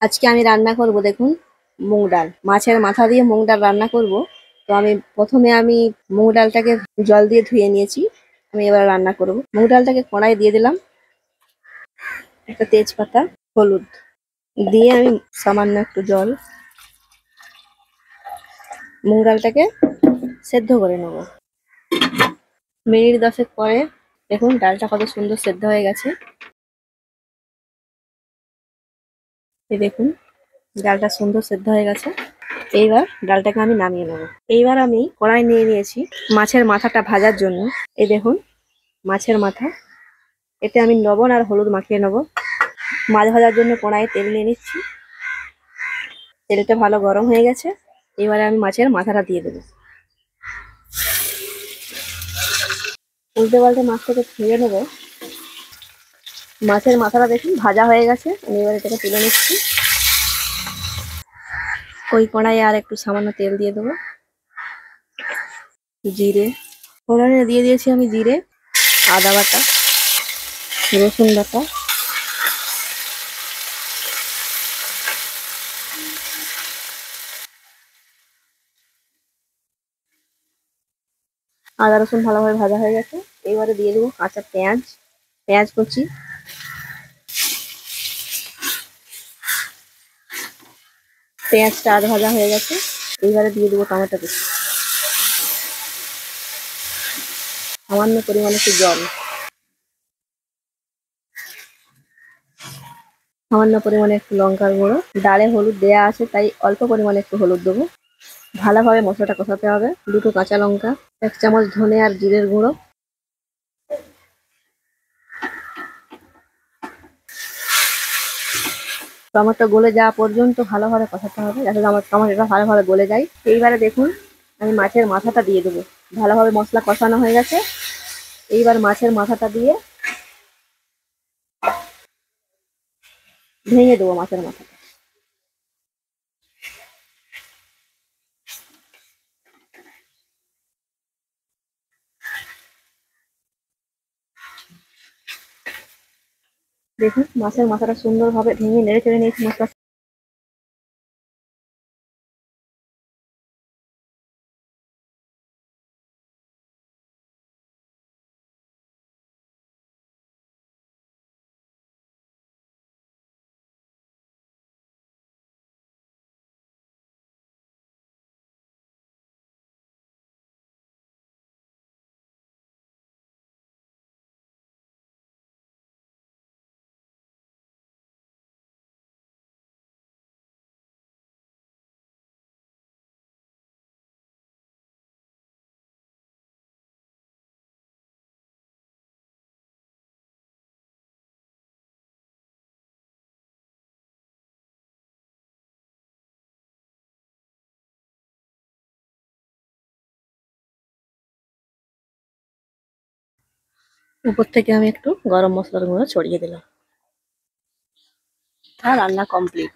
আজকে আমি রান্না করব দেখুন মুগ ডাল, মাছের মাথা দিয়ে মুগ ডাল রান্না করব। তো আমি প্রথমে মুগ ডালটাকে জল দিয়ে ধুয়ে নিয়েছি। আমি এবার রান্না করব। মুগ ডালটাকে কড়াই দিয়ে দিলাম, একটা তেজপাতা, হলুদ দিয়ে আমি সামান্য একটু জল, মুগ ডালটাকে সেদ্ধ করে নেব। মিনিট 10 পরে দেখুন ডালটা কত সুন্দর সেদ্ধ হয়ে গেছে। এই দেখুন ডালটা সুন্দর সেদ্ধ হয়ে গেছে। এইবার ডালটাকে আমি নামিয়ে নেব। এইবার আমি কড়াই নিয়ে নিয়েছি মাছের মাথাটা ভাজার জন্য। এই দেখুন মাছের মাথা, এতে আমি লবণ আর হলুদ মাখিয়ে নেব। মাছ ভাজার জন্য কড়াইয়ে তেল নিয়ে নিচ্ছি। তেলটা ভালো গরম হয়ে গেছে। এবারে আমি মাছের মাথাটা দিয়ে দেবো। উল্টে পাল্টে মাছটাকে ধুয়ে নেব। মাছের মাথাটা দেখুন ভাজা হয়ে গেছে। আমি এবার এটাকে তুলে নিচ্ছি। ওই কড়াইয়ে আর একটু সামান্য তেল দিয়ে দেবো, জিরে ফোড়নে দিয়ে দিয়েছি আমি জিরে, আদা বাটা, রসুন বাটা, আদা রসুন ভালোভাবে ভাজা হয়ে গেছে। এবারে দিয়ে দেবো কাঁচা পেঁয়াজ, পেঁয়াজ কুচি, পেঁয়াজটা আধ ভাজা হয়ে গেছে। এইবারে দিয়ে দেবো টমেটো কুচি, সামান্য পরিমাণে একটু জল, সামান্য পরিমাণে একটু লঙ্কার গুঁড়ো। ডালে হলুদ দেওয়া আছে তাই অল্প পরিমাণে একটু হলুদ দেবো। ভালোভাবে মশলাটা কষাতে হবে। দুটো কাঁচা লঙ্কা, 1 চামচ ধনে আর জিরের গুঁড়ো, টমেটো গলে যাওয়া পর্যন্ত ভালোভাবে কষাতে হবে যাতে আমার টমেটোটা ভালোভাবে গলে যায়। এইবারে দেখুন আমি মাছের মাথাটা দিয়ে দেবো। ভালোভাবে মশলা কষানো হয়ে গেছে। এইবার মাছের মাথাটা দিয়ে ভেঙে দেবো মাছের মাথাটা। দেখুন মাছের মাথাটা সুন্দরভাবে ভেঙে নেড়ে চেড়ে নিয়েছি মশলা। উপর থেকে আমি একটু গরম মশলার গুঁড়ো ছড়িয়ে দিলাম। আর রান্না কমপ্লিট।